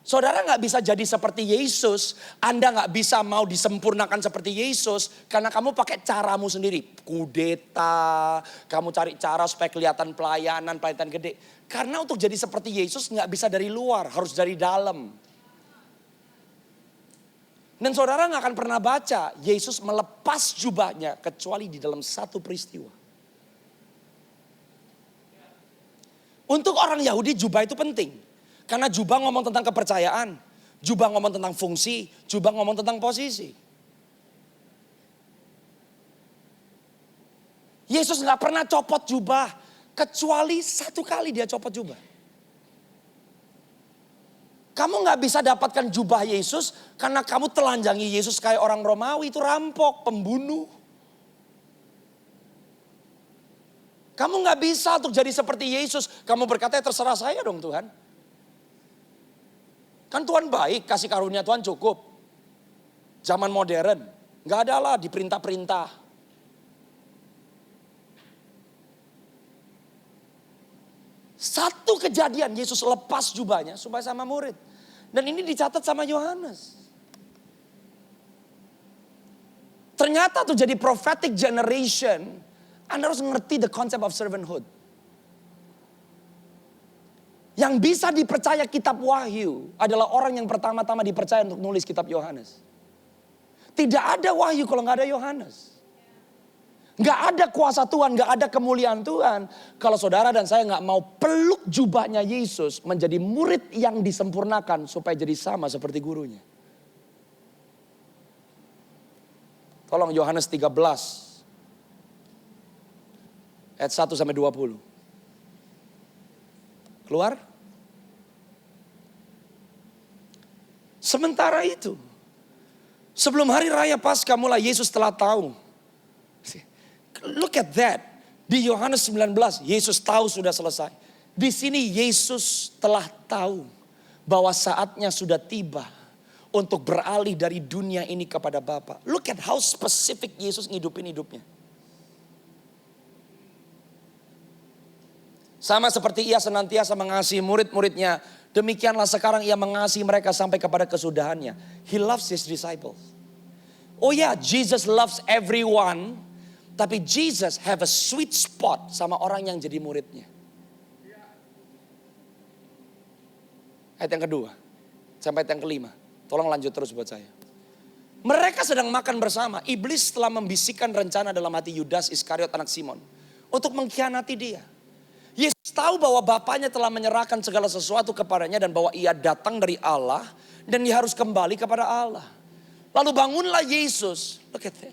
Saudara gak bisa jadi seperti Yesus, Anda gak bisa mau disempurnakan seperti Yesus karena kamu pakai caramu sendiri. Kudeta, kamu cari cara supaya kelihatan pelayanan gede. Karena untuk jadi seperti Yesus gak bisa dari luar, harus dari dalam. Dan saudara gak akan pernah baca Yesus melepas jubahnya kecuali di dalam satu peristiwa. Untuk orang Yahudi jubah itu penting. Karena jubah ngomong tentang kepercayaan. Jubah ngomong tentang fungsi. Jubah ngomong tentang posisi. Yesus gak pernah copot jubah. Kecuali 1 kali dia copot jubah. Kamu gak bisa dapatkan jubah Yesus. Karena kamu telanjangi Yesus kayak orang Romawi. Itu rampok, pembunuh. Kamu gak bisa untuk jadi seperti Yesus. Kamu berkata ya terserah saya dong Tuhan. Kan Tuhan baik, kasih karunia Tuhan cukup. Zaman modern, gak ada lah diperintah-perintah. Satu kejadian Yesus lepas jubahnya supaya sama murid. Dan ini dicatat sama Yohanes. Ternyata tuh jadi prophetic generation. Anda harus mengerti the concept of servanthood. Yang bisa dipercaya kitab Wahyu adalah orang yang pertama-tama dipercaya untuk nulis kitab Yohanes. Tidak ada Wahyu kalau gak ada Yohanes. Gak ada kuasa Tuhan, gak ada kemuliaan Tuhan. Kalau saudara dan saya gak mau peluk jubahnya Yesus menjadi murid yang disempurnakan supaya jadi sama seperti gurunya. Tolong Yohanes 13. Ayat 1 sampai 20. Keluar. Sementara itu, sebelum hari raya Paskah mulai Yesus telah tahu. Look at that. Di Yohanes 19, Yesus tahu sudah selesai. Di sini Yesus telah tahu bahwa saatnya sudah tiba untuk beralih dari dunia ini kepada Bapa. Look at how specific Yesus ngidupin hidupnya. Sama seperti ia senantiasa mengasihi murid-muridnya, demikianlah sekarang ia mengasihi mereka sampai kepada kesudahannya. He loves his disciples. Oh ya, Jesus loves everyone, tapi Jesus have a sweet spot sama orang yang jadi muridnya. Ayat yang kedua, sampai ayat yang kelima. Tolong lanjut terus buat saya. Mereka sedang makan bersama. Iblis telah membisikkan rencana dalam hati Yudas Iskariot anak Simon untuk mengkhianati dia. Yesus tahu bahwa Bapaknya telah menyerahkan segala sesuatu kepadanya dan bahwa ia datang dari Allah dan dia harus kembali kepada Allah. Lalu bangunlah Yesus. Look at that.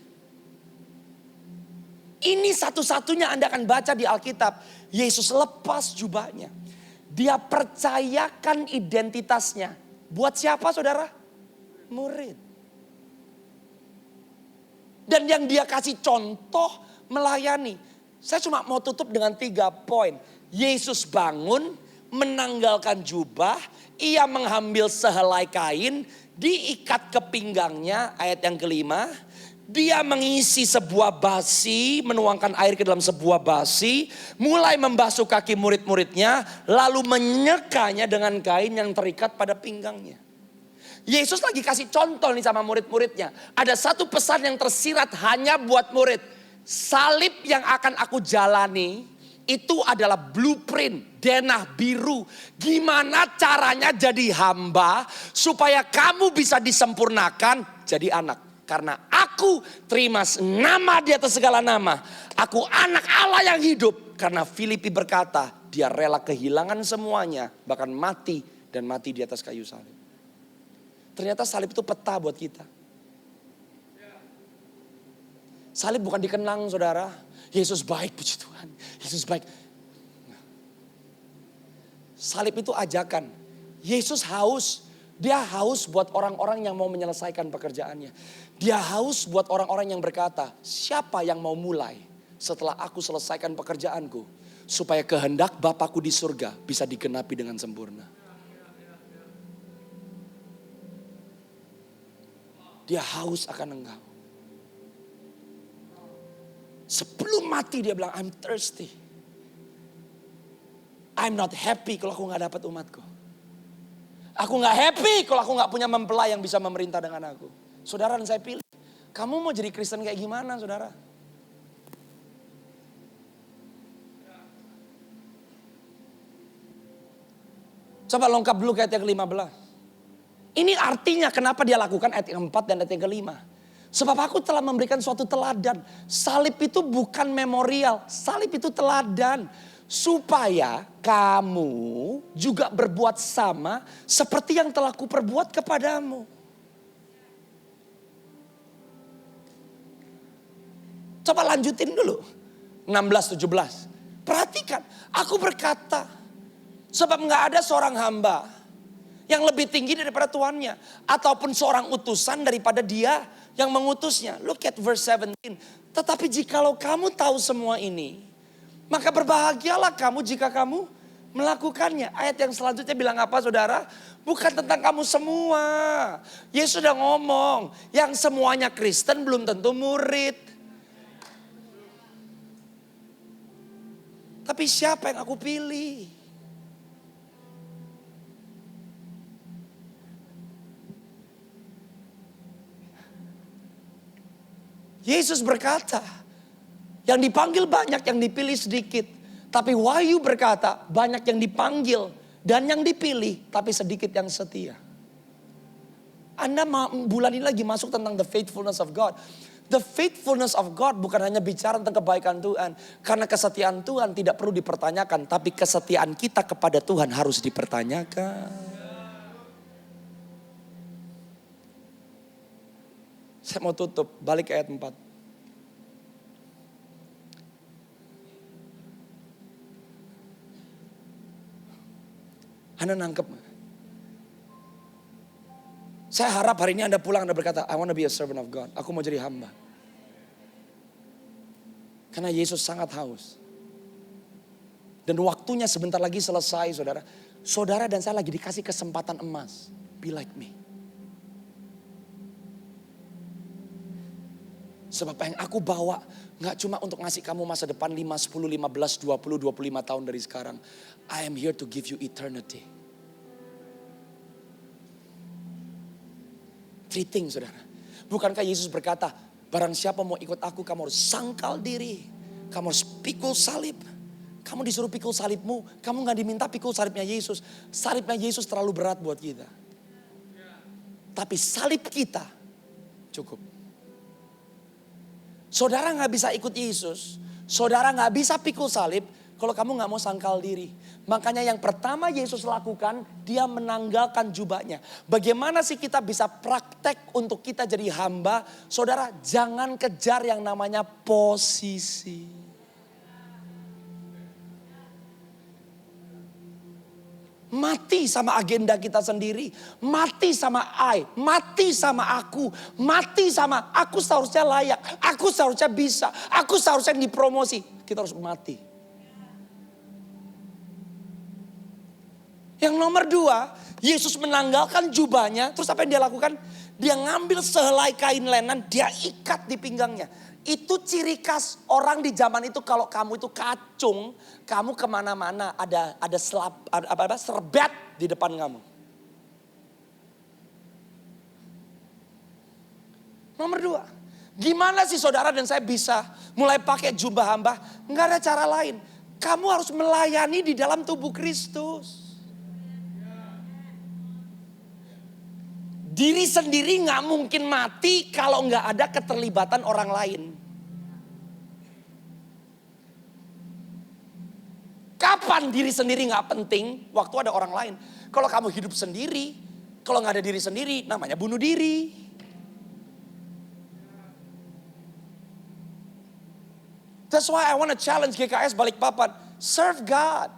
Ini satu-satunya Anda akan baca di Alkitab. Yesus lepas jubahnya. Dia percayakan identitasnya. Buat siapa saudara? Murid. Dan yang dia kasih contoh melayani. Saya cuma mau tutup dengan 3 poin. Yesus bangun, menanggalkan jubah, ia mengambil sehelai kain, diikat ke pinggangnya, ayat yang kelima. Dia mengisi sebuah basi, menuangkan air ke dalam sebuah basi, mulai membasuh kaki murid-muridnya, lalu menyekanya dengan kain yang terikat pada pinggangnya. Yesus lagi kasih contoh nih sama murid-muridnya. Ada satu pesan yang tersirat hanya buat murid. Salib yang akan aku jalani itu adalah blueprint, denah biru. Gimana caranya jadi hamba supaya kamu bisa disempurnakan jadi anak. Karena aku terima nama di atas segala nama. Aku anak Allah yang hidup. Karena Filipi berkata, dia rela kehilangan semuanya. Bahkan mati dan mati di atas kayu salib. Ternyata salib itu peta buat kita. Salib bukan dikenang saudara. Yesus baik, puji Tuhan. Yesus baik. Salib itu ajakan. Yesus haus. Dia haus buat orang-orang yang mau menyelesaikan pekerjaannya. Dia haus buat orang-orang yang berkata, siapa yang mau mulai setelah aku selesaikan pekerjaanku. Supaya kehendak Bapakku di surga bisa digenapi dengan sempurna. Dia haus akan engkau. Sebelum mati dia bilang, I'm thirsty. I'm not happy kalau aku gak dapat umatku. Aku gak happy kalau aku gak punya mempelai yang bisa memerintah dengan aku. Saudara, dan saya pilih. Kamu mau jadi Kristen kayak gimana saudara? Coba lengkap dulu ke ayat yang ke-15. Ini artinya kenapa dia lakukan ayat yang ke-4 dan ayat yang ke-5. Sebab aku telah memberikan suatu teladan. Salib itu bukan memorial. Salib itu teladan. Supaya kamu juga berbuat sama seperti yang telah kuperbuat kepadamu. Coba lanjutin dulu. 16-17. Perhatikan. Aku berkata. Sebab gak ada seorang hamba yang lebih tinggi daripada tuannya. Ataupun seorang utusan daripada dia yang mengutusnya. Look at verse 17. Tetapi jikalau kamu tahu semua ini. Maka berbahagialah kamu jika kamu melakukannya. Ayat yang selanjutnya bilang apa saudara? Bukan tentang kamu semua. Yesus sudah ngomong. Yang semuanya Kristen belum tentu murid. Tapi siapa yang aku pilih? Yesus berkata, yang dipanggil banyak, yang dipilih sedikit. Tapi Wahyu berkata, banyak yang dipanggil dan yang dipilih, tapi sedikit yang setia. Anda bulan ini lagi masuk tentang the faithfulness of God. The faithfulness of God bukan hanya bicara tentang kebaikan Tuhan. Karena kesetiaan Tuhan tidak perlu dipertanyakan, tapi kesetiaan kita kepada Tuhan harus dipertanyakan. Saya mau tutup, balik ke ayat 4. Anda nangkep. Saya harap hari ini Anda pulang, Anda berkata, I want to be a servant of God. Aku mau jadi hamba. Karena Yesus sangat haus. Dan waktunya sebentar lagi selesai saudara. Saudara dan saya lagi dikasih kesempatan emas. Be like me. Sebab yang aku bawa gak cuma untuk ngasih kamu masa depan 5, 10, 15, 20, 25 tahun dari sekarang. I am here to give you eternity. 3 things saudara. Bukankah Yesus berkata, barang siapa mau ikut aku kamu harus sangkal diri. Kamu harus pikul salib. Kamu disuruh pikul salibmu. Kamu gak diminta pikul salibnya Yesus. Salibnya Yesus terlalu berat buat kita. Tapi salib kita cukup. Saudara gak bisa ikut Yesus. Saudara gak bisa pikul salib. Kalau kamu gak mau sangkal diri. Makanya yang pertama Yesus lakukan. Dia menanggalkan jubahnya. Bagaimana sih kita bisa praktek untuk kita jadi hamba. Saudara jangan kejar yang namanya posisi. Mati sama agenda kita sendiri. Mati sama mati sama aku. Mati sama aku seharusnya layak. Aku seharusnya bisa. Aku seharusnya dipromosi. Kita harus mati. Yang nomor 2, Yesus menanggalkan jubahnya. Terus apa yang dia lakukan? Dia ngambil sehelai kain lenan, dia ikat di pinggangnya. Itu ciri khas orang di zaman itu, kalau kamu itu kacung, kamu kemana-mana ada serbet di depan kamu. Nomor 2, gimana sih saudara dan saya bisa mulai pakai jubah hamba? Enggak ada cara lain. Kamu harus melayani di dalam tubuh Kristus. Diri sendiri gak mungkin mati kalau gak ada keterlibatan orang lain. Kapan diri sendiri gak penting? Waktu ada orang lain. Kalau kamu hidup sendiri, kalau gak ada diri sendiri, namanya bunuh diri. That's why I want to challenge GKS Balikpapan. Serve God.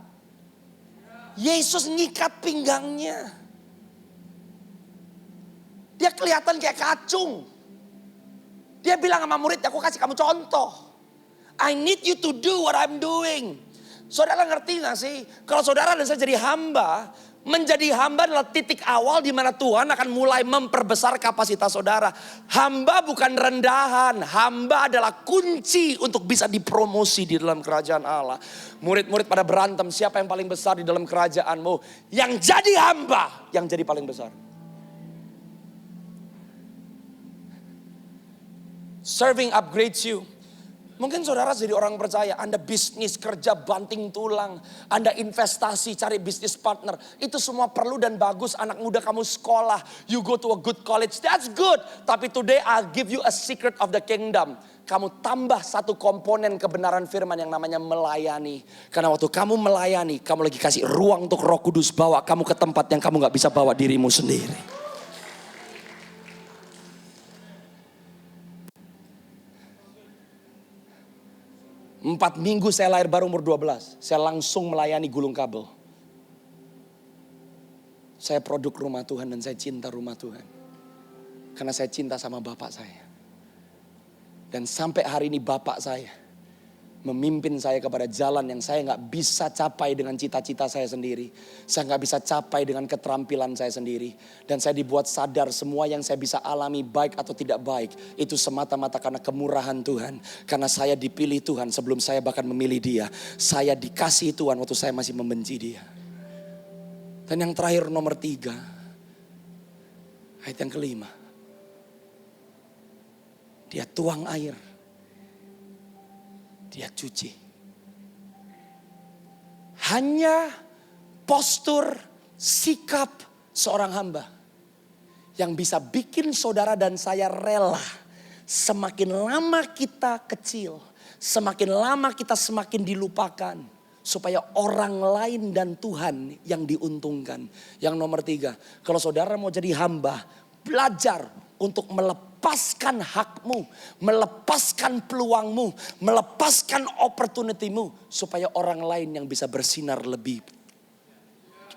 Yesus ngikat pinggangnya. Dia kelihatan kayak kacung. Dia bilang sama murid, aku kasih kamu contoh. I need you to do what I'm doing. Saudara ngerti gak sih? Kalau saudara dan saya jadi hamba. Menjadi hamba adalah titik awal di mana Tuhan akan mulai memperbesar kapasitas saudara. Hamba bukan rendahan. Hamba adalah kunci untuk bisa dipromosi di dalam kerajaan Allah. Murid-murid pada berantem, siapa yang paling besar di dalam kerajaanmu? Yang jadi hamba, yang jadi paling besar. Serving upgrades you. Mungkin saudara jadi orang percaya, Anda bisnis, kerja banting tulang, Anda investasi, cari bisnis partner. Itu semua perlu dan bagus. Anak muda kamu sekolah, you go to a good college, that's good. Tapi today I'll give you a secret of the kingdom. Kamu tambah satu komponen kebenaran firman yang namanya melayani. Karena waktu kamu melayani, kamu lagi kasih ruang untuk Roh Kudus bawa kamu ke tempat yang kamu gak bisa bawa dirimu sendiri. 4 minggu saya lahir baru umur 12. Saya langsung melayani gulung kabel. Saya produk rumah Tuhan dan saya cinta rumah Tuhan. Karena saya cinta sama bapak saya. Dan sampai hari ini bapak saya memimpin saya kepada jalan yang saya gak bisa capai dengan cita-cita saya sendiri. Saya gak bisa capai dengan keterampilan saya sendiri. Dan saya dibuat sadar semua yang saya bisa alami baik atau tidak baik. Itu semata-mata karena kemurahan Tuhan. Karena saya dipilih Tuhan sebelum saya bahkan memilih dia. Saya dikasih Tuhan waktu saya masih membenci dia. Dan yang terakhir nomor 3. Ayat yang kelima. Dia tuang air. Dia cuci. Hanya postur, sikap seorang hamba yang bisa bikin saudara dan saya rela. Semakin lama kita kecil, semakin lama kita semakin dilupakan. Supaya orang lain dan Tuhan yang diuntungkan. Yang nomor 3, kalau saudara mau jadi hamba, belajar untuk melepaskan hakmu, melepaskan peluangmu, melepaskan opportunitymu. Supaya orang lain yang bisa bersinar lebih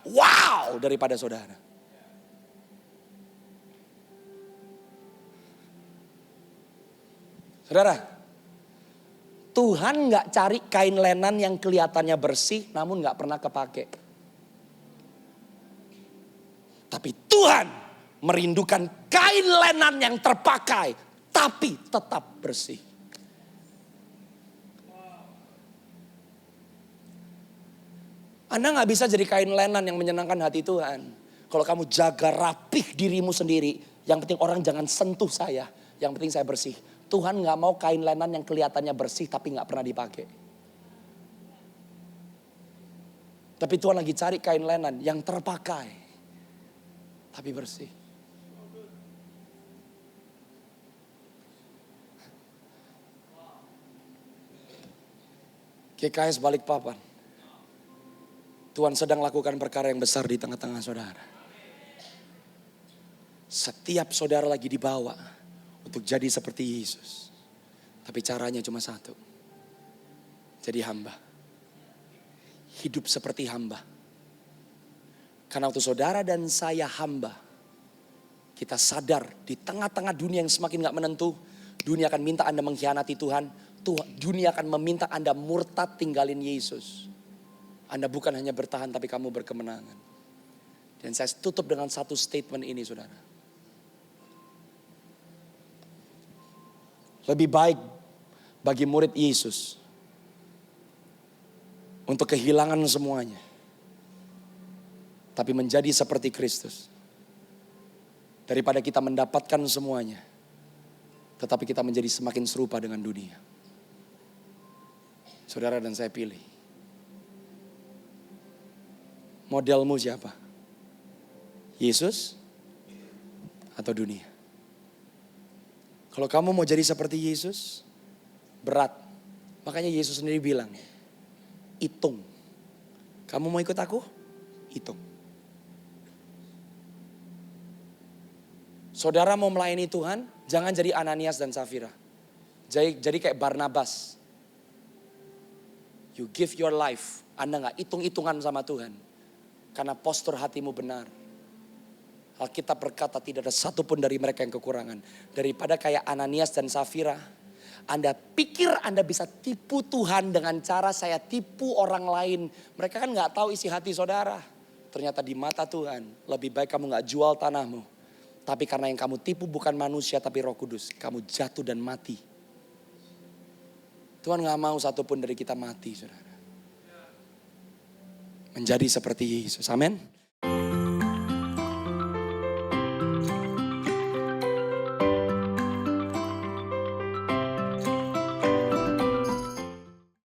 wow daripada saudara. Saudara, Tuhan gak cari kain lenan yang kelihatannya bersih namun gak pernah kepake. Tapi Tuhan merindukan kain lenan yang terpakai tapi tetap bersih. Anda gak bisa jadi kain lenan yang menyenangkan hati Tuhan kalau kamu jaga rapih dirimu sendiri. Yang penting orang jangan sentuh saya, yang penting saya bersih. Tuhan gak mau kain lenan yang kelihatannya bersih tapi gak pernah dipakai. Tapi Tuhan lagi cari kain lenan yang terpakai tapi bersih. GKS Balikpapan. Tuhan sedang lakukan perkara yang besar di tengah-tengah saudara. Setiap saudara lagi dibawa untuk jadi seperti Yesus. Tapi caranya cuma satu. Jadi hamba. Hidup seperti hamba. Karena waktu saudara dan saya hamba, kita sadar di tengah-tengah dunia yang semakin gak menentu, dunia akan minta Anda mengkhianati Tuhan. Dunia akan meminta Anda murtad tinggalin Yesus. Anda bukan hanya bertahan tapi kamu berkemenangan. Dan saya tutup dengan satu statement ini saudara. Lebih baik bagi murid Yesus untuk kehilangan semuanya, tapi menjadi seperti Kristus, daripada kita mendapatkan semuanya, tetapi kita menjadi semakin serupa dengan dunia. Saudara dan saya pilih. Modelmu siapa? Yesus atau dunia? Kalau kamu mau jadi seperti Yesus, berat. Makanya Yesus sendiri bilang, hitung. Kamu mau ikut aku? Hitung. Saudara mau melayani Tuhan, jangan jadi Ananias dan Safira. Jadi kayak Barnabas. You give your life. Anda gak hitung-hitungan sama Tuhan. Karena postur hatimu benar. Alkitab berkata tidak ada satupun dari mereka yang kekurangan. Daripada kayak Ananias dan Safira. Anda pikir Anda bisa tipu Tuhan dengan cara saya tipu orang lain. Mereka kan gak tahu isi hati saudara. Ternyata di mata Tuhan lebih baik kamu gak jual tanahmu. Tapi karena yang kamu tipu bukan manusia tapi Roh Kudus. Kamu jatuh dan mati. Tuhan gak mau satupun dari kita mati saudara. Menjadi seperti Yesus. Amin.